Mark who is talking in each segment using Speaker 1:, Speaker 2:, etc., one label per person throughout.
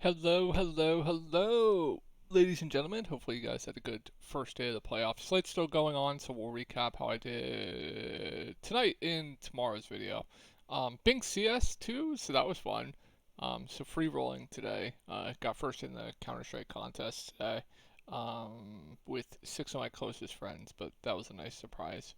Speaker 1: Hello, hello, hello, ladies and gentlemen. Hopefully, you guys had a good first day of the playoffs. Slate's still going on, so we'll recap how I did tonight in tomorrow's video. Bing CS2, so that was fun. So free rolling today. Got first in the Counter Strike contest today with 6 of my closest friends, but that was a nice surprise.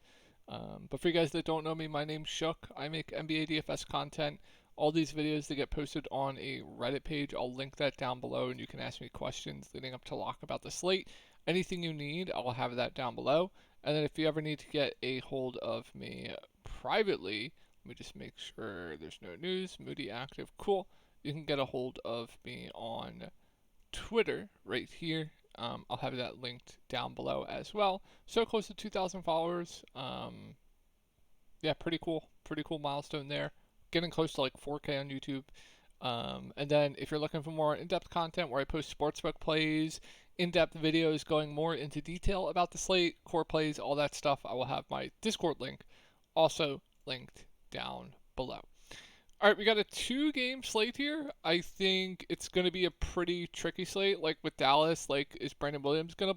Speaker 1: But for you guys that don't know me, my name's Shook. I make NBA DFS content. All these videos, they get posted on a Reddit page. I'll link that down below, and you can ask me questions leading up to lock about the slate. Anything you need, I'll have that down below. And then if you ever need to get a hold of me privately, let me just make sure there's no news. Moody active, cool. You can get a hold of me on Twitter right here. I'll have that linked down below as well. So close to 2,000 followers. Yeah, pretty cool. Pretty cool milestone there. Getting close to like 4K on YouTube. And then if you're looking for more in-depth content where I post sportsbook plays, in-depth videos going more into detail about the slate, core plays, all that stuff, I will have my Discord link also linked down below. All right, we got a 2-game slate here. I think it's going to be a pretty tricky slate. Like with Dallas, like is Brandon Williams gonna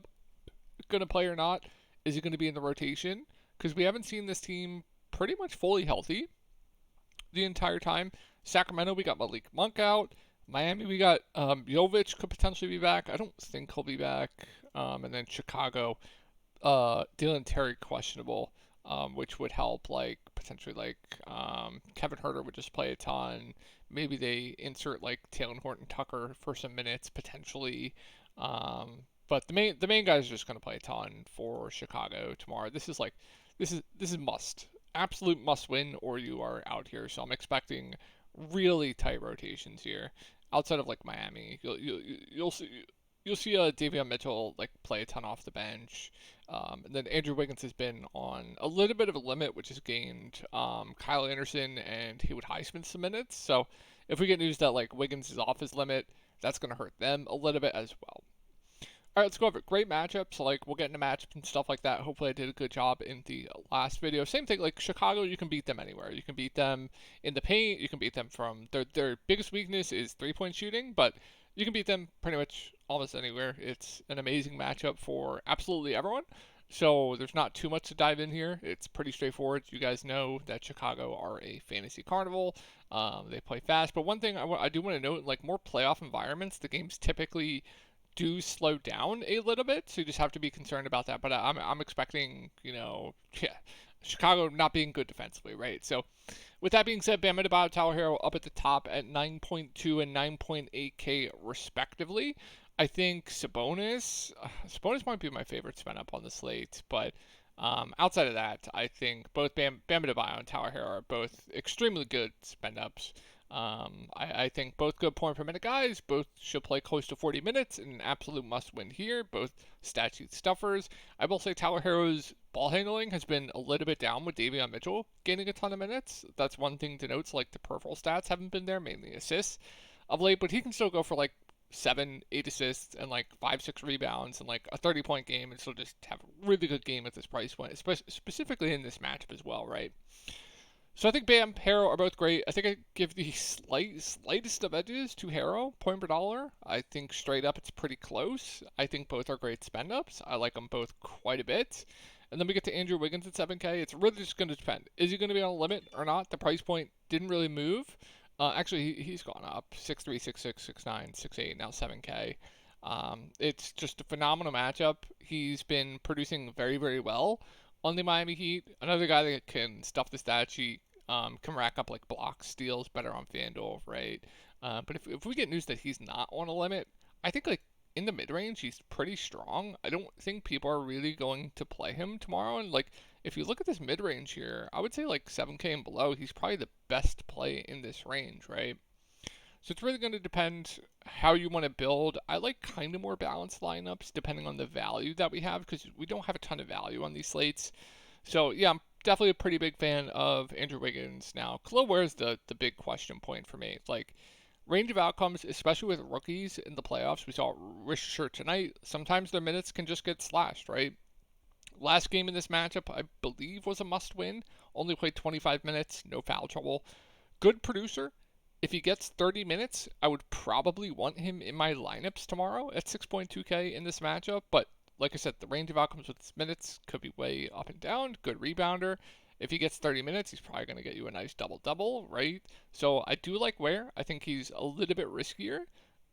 Speaker 1: play or not? Is he going to be in the rotation? Because we haven't seen this team pretty much fully healthy the entire time. Sacramento, we got Malik Monk out. Miami, we got Jovic could potentially be back. I don't think he'll be back. And then Chicago, Dylan Terry questionable, which would help like potentially like Kevin Huerter would just play a ton. Maybe they insert like Taylor Horton Tucker for some minutes potentially. But the main guys are just going to play a ton for Chicago tomorrow. This is must absolute must win or you are out here. So I'm expecting really tight rotations here. Outside of like Miami, you'll see. You'll see Davion Mitchell like play a ton off the bench, and then Andrew Wiggins has been on a little bit of a limit, which has gained Kyle Anderson and Haywood Highsmith some minutes. So if we get news that like Wiggins is off his limit, that's going to hurt them a little bit as well. All right, let's go over it. Great matchup. So like we'll get into matchups and stuff like that. Hopefully I did a good job in the last video. Same thing like Chicago, you can beat them anywhere. You can beat them in the paint. You can beat them from their biggest weakness is 3-point shooting, but you can beat them pretty much almost anywhere. It's an amazing matchup for absolutely everyone. So there's not too much to dive in here. It's pretty straightforward. You guys know that Chicago are a fantasy carnival. They play fast. But one thing I do want to note, like more playoff environments, the games typically do slow down a little bit, so you just have to be concerned about that. But I'm expecting, yeah, Chicago not being good defensively, right? So with that being said, Bam Adebayo, Tyler Hero up at the top at 9.2 and 9.8K respectively. I think Sabonis might be my favorite spin up on the slate, but outside of that, I think both Bam Adebayo and Tyler Hero are both extremely good spend ups. I think both good point per minute guys. Both should play close to 40 minutes. An absolute must win here. Both stat sheet stuffers. I will say Tyler Hero's ball handling has been a little bit down with Davion Mitchell gaining a ton of minutes. That's one thing to note. So like the peripheral stats haven't been there, mainly assists of late, but he can still go for like 7, 8 assists and like 5, 6 rebounds and like a 30-point game and still just have a really good game at this price point, specifically in this matchup as well, right? So I think Bam, Harrow are both great. I think I give the slightest of edges to Harrow, point per dollar. I think straight up it's pretty close. I think both are great spend ups. I like them both quite a bit. And then we get to Andrew Wiggins at 7K. It's really just going to depend. Is he going to be on a limit or not? The price point didn't really move. Actually, he's gone up 6'3", 6'6", 6'9", 6'8", now 7K. It's just a phenomenal matchup. He's been producing very, very well on the Miami Heat. Another guy that can stuff the stat sheet, can rack up like blocks, steals better on FanDuel, right? But if we get news that he's not on a limit, I think like in the mid range he's pretty strong. I don't think people are really going to play him tomorrow. And like if you look at this mid range here, I would say like 7K and below, he's probably the best play in this range, right? So it's really going to depend how you want to build. I like kind of more balanced lineups depending on the value that we have because we don't have a ton of value on these slates. So yeah, I'm definitely a pretty big fan of Andrew Wiggins now. Khalil Ware's the big question point for me. Like range of outcomes, especially with rookies in the playoffs. We saw Risher tonight. Sometimes their minutes can just get slashed, right? Last game in this matchup, I believe, was a must-win. Only played 25 minutes, no foul trouble. Good producer. If he gets 30 minutes, I would probably want him in my lineups tomorrow at 6.2K in this matchup. But like I said, the range of outcomes with his minutes could be way up and down. Good rebounder. If he gets 30 minutes, he's probably going to get you a nice double-double, right? So I do like Ware. I think he's a little bit riskier.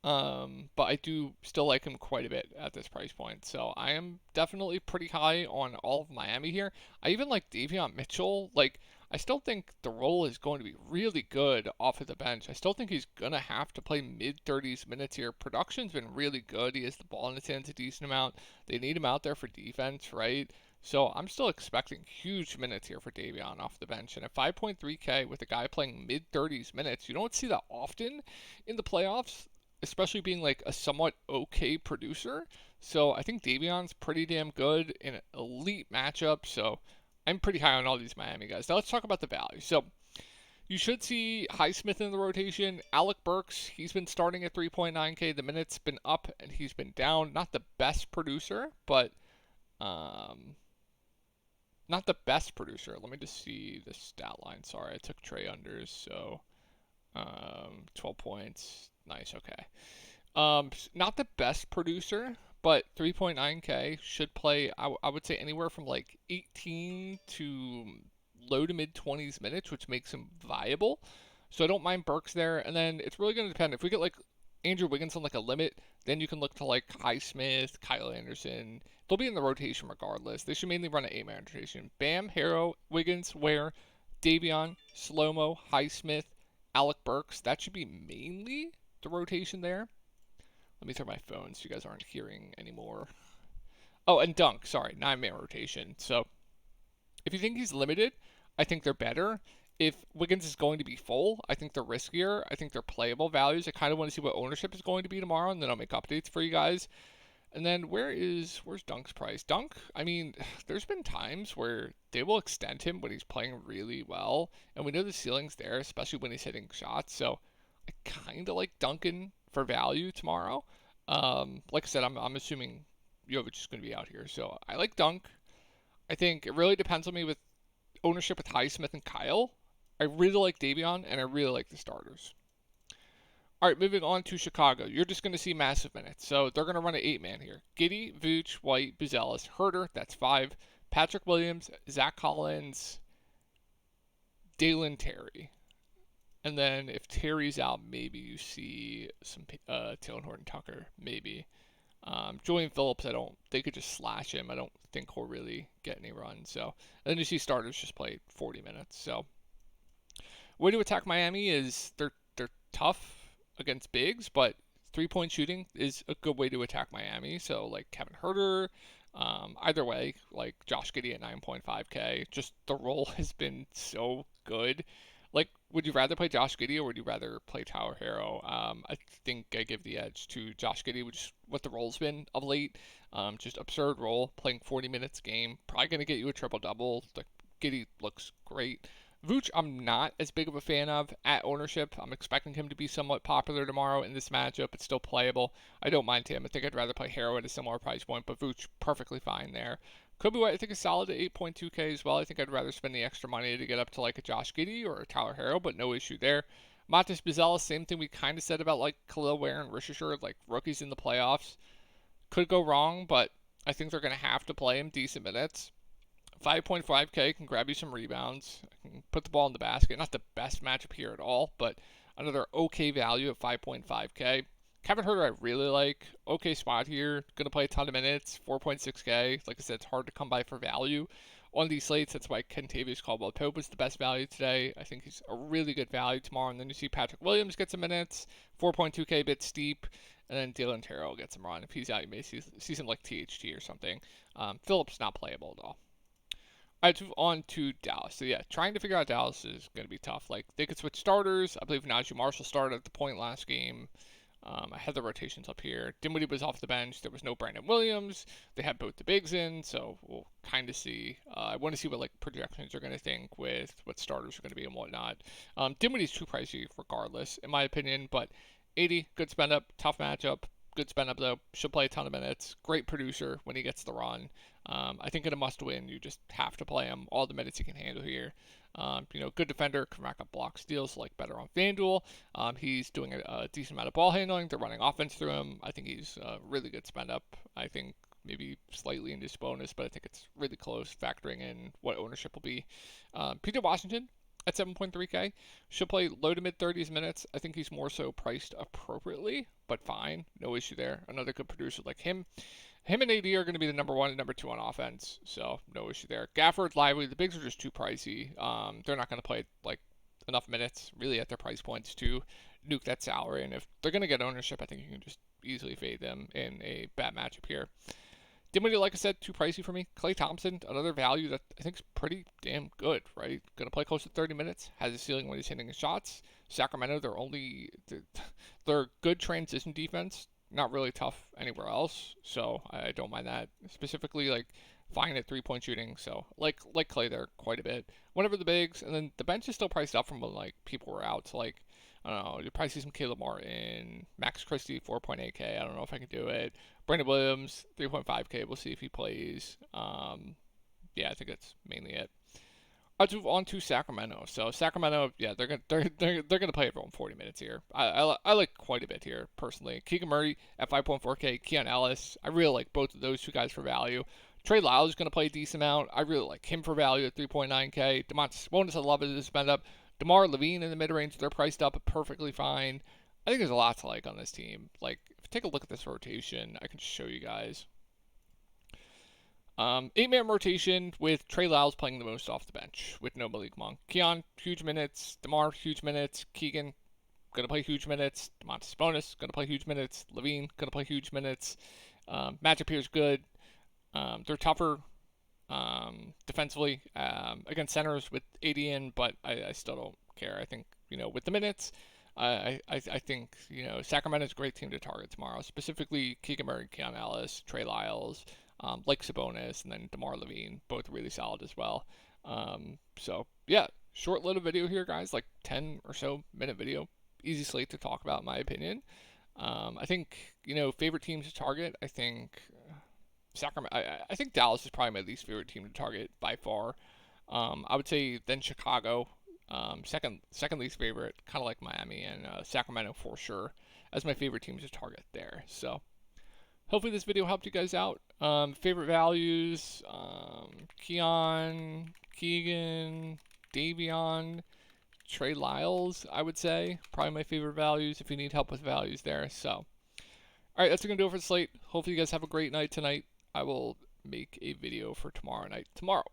Speaker 1: But I do still like him quite a bit at this price point. So I am definitely pretty high on all of Miami here. I even like Davion Mitchell. Like, I still think the role is going to be really good off of the bench. I still think he's going to have to play mid 30s minutes here. Production's been really good. He has the ball in his hands a decent amount. They need him out there for defense, right? So I'm still expecting huge minutes here for Davion off the bench. And at 5.3K with a guy playing mid 30s minutes, you don't see that often in the playoffs, especially being like a somewhat okay producer. So I think Davion's pretty damn good in an elite matchup. So I'm pretty high on all these Miami guys. Now let's talk about the value. So you should see Highsmith in the rotation. Alec Burks, he's been starting at 3.9K. The minutes been up and he's been down. Not the best producer, but not the best producer. Let me just see the stat line. Sorry, I took Trey unders. So 12 points. Nice, okay. Not the best producer, but 3.9K should play, I would say, anywhere from like 18 to low to mid 20s minutes, which makes him viable. So I don't mind Burks there. And then it's really going to depend. If we get like Andrew Wiggins on like a limit, then you can look to like Highsmith, Kyle Anderson. They'll be in the rotation regardless. They should mainly run an 8-man rotation. Bam, Harrow, Wiggins, Ware, Davion, Slow-Mo, Highsmith, Alec Burks. That should be mainly the rotation there. Let me throw my phone so you guys aren't hearing anymore. Oh, and Dunk, sorry, 9-man rotation. So if you think he's limited, I think they're better. If Wiggins is going to be full, I think they're riskier. I think they're playable values. I kind of want to see what ownership is going to be tomorrow, and then I'll make updates for you guys. And then where's Dunk's price? Dunk, I mean, there's been times where they will extend him when he's playing really well, and we know the ceiling's there, especially when he's hitting shots. So I kind of like Duncan for value tomorrow. Like I said, I'm assuming Jovic is going to be out here, so I like Dunk. I think it really depends on me with ownership with Highsmith and Kyle. I really like Davion, and I really like the starters. All right, moving on to Chicago. You're just going to see massive minutes. So they're going to run an 8-man here. Giddey, Vooch, White, Buzelis, Herter, that's 5. Patrick Williams, Zach Collins, Dalen Terry. And then if Terry's out, maybe you see some Taylor Horton Tucker, maybe. Julian Phillips, they could just slash him. I don't think he'll really get any runs. So, and then you see starters just play 40 minutes. So, way to attack Miami is they're tough against bigs, but 3-point shooting is a good way to attack Miami. So like Kevin Herter, either way, like Josh Giddey at 9.5K, just the role has been so good. Like, would you rather play Josh Giddey or would you rather play Tyler Herro? I think I give the edge to Josh Giddey, which is what the role's been of late. Just absurd role, playing 40 minutes game, probably going to get you a triple-double. Like, Giddey looks great. Vooch, I'm not as big of a fan of at ownership. I'm expecting him to be somewhat popular tomorrow in this matchup. It's still playable. I don't mind him. I think I'd rather play Harrow at a similar price point, but Vooch, perfectly fine there. Kobe White, I think, is solid at 8.2K as well. I think I'd rather spend the extra money to get up to like a Josh Giddey or a Tyler Harrow, but no issue there. Matas Buzelis, same thing we kind of said about like Khalil Ware and Rishisher, like rookies in the playoffs. Could go wrong, but I think they're going to have to play him decent minutes. 5.5K can grab you some rebounds, can put the ball in the basket. Not the best matchup here at all, but another okay value at 5.5K. Kevin Herter I really like. Okay spot here. Going to play a ton of minutes. 4.6K. Like I said, it's hard to come by for value on these slates. That's why Kentavious Caldwell-Pope was the best value today. I think he's a really good value tomorrow. And then you see Patrick Williams get some minutes. 4.2K, a bit steep. And then Dalen Terrell gets some run. If he's out, you may see some like THT or something. Phillips not playable at all. All right, let's move on to Dallas. So, yeah, trying to figure out Dallas is going to be tough. Like, they could switch starters. I believe Najee Marshall started at the point last game. I had the rotations up here. Dinwiddie was off the bench. There was no Brandon Williams. They had both the bigs in, so we'll kind of see. I want to see what, like, projections are going to think with what starters are going to be and whatnot. Dinwiddie's too pricey regardless, in my opinion, but 80, good spend up, tough matchup. good spend up though. Should play a ton of minutes. Great producer when he gets the run. I think in a must-win, you just have to play him all the minutes he can handle here. Good defender, can rack up blocks, steals, like better on FanDuel. He's doing a decent amount of ball handling. They're running offense through him. I think he's a really good spend up. I think maybe slightly into his bonus, but I think it's really close, factoring in what ownership will be. Peter Washington at 7.3K should play low to mid 30s minutes. I think he's more so priced appropriately, but fine, no issue there. Another good producer like him. Him and AD are going to be the number 1 and number 2 on offense, so no issue there. Gafford, Lively, the bigs are just too pricey. They're not going to play like enough minutes really at their price points to nuke that salary, and if they're going to get ownership, I think you can just easily fade them in a bad matchup here. Dinwiddie, like I said, too pricey for me. Klay Thompson, another value that I think is pretty damn good, right? Going to play close to 30 minutes, has a ceiling when he's hitting his shots. Sacramento, they're good transition defense, not really tough anywhere else, so I don't mind that. Specifically, like, fine at three-point shooting, so like Klay there quite a bit. Whenever the bigs, and then the bench is still priced up from when, like, people were out, so, like, I don't know, you probably see some Caleb Martin, Max Christie, 4.8K. I don't know if I can do it. Brandon Williams, 3.5K. We'll see if he plays. Yeah, I think that's mainly it. Let's move on to Sacramento. So Sacramento, yeah, they're gonna play everyone 40 minutes here. I like quite a bit here personally. Keegan Murray at 5.4K. Anaylsis. I really like both of those two guys for value. Trey Lyles is gonna play a decent amount. I really like him for value at 3.9K. Domantas Sabonis, I love it as a spend up. DeMar Levine in the mid-range, they're priced up perfectly fine. I think there's a lot to like on this team. Like, if you take a look at this rotation, I can show you guys. 8-man rotation with Trey Lyles playing the most off the bench with no Malik Monk. Keon, huge minutes. DeMar, huge minutes. Keegan, going to play huge minutes. Domantas Sabonis, going to play huge minutes. Levine, going to play huge minutes. Matchup here is good. They're tougher defensively against centers with AD in, but I still don't care. I think, with the minutes, I think, Sacramento's a great team to target tomorrow, specifically Keegan Murray, Anaylsis, Trey Lyles, like Sabonis, and then DeMar Levine, both really solid as well. So, yeah, short little video here, guys, like 10 or so minute video. Easy slate to talk about, in my opinion. I think, favorite teams to target, I think Sacramento. I think Dallas is probably my least favorite team to target by far. I would say then Chicago, second least favorite, kind of like Miami, and Sacramento for sure as my favorite teams to target there. So hopefully this video helped you guys out. Favorite values: Keon, Keegan, Davion, Trey Lyles. I would say probably my favorite values. If you need help with values there, so. All right, that's gonna do it for the slate. Hopefully you guys have a great night tonight. I will make a video for tomorrow night tomorrow.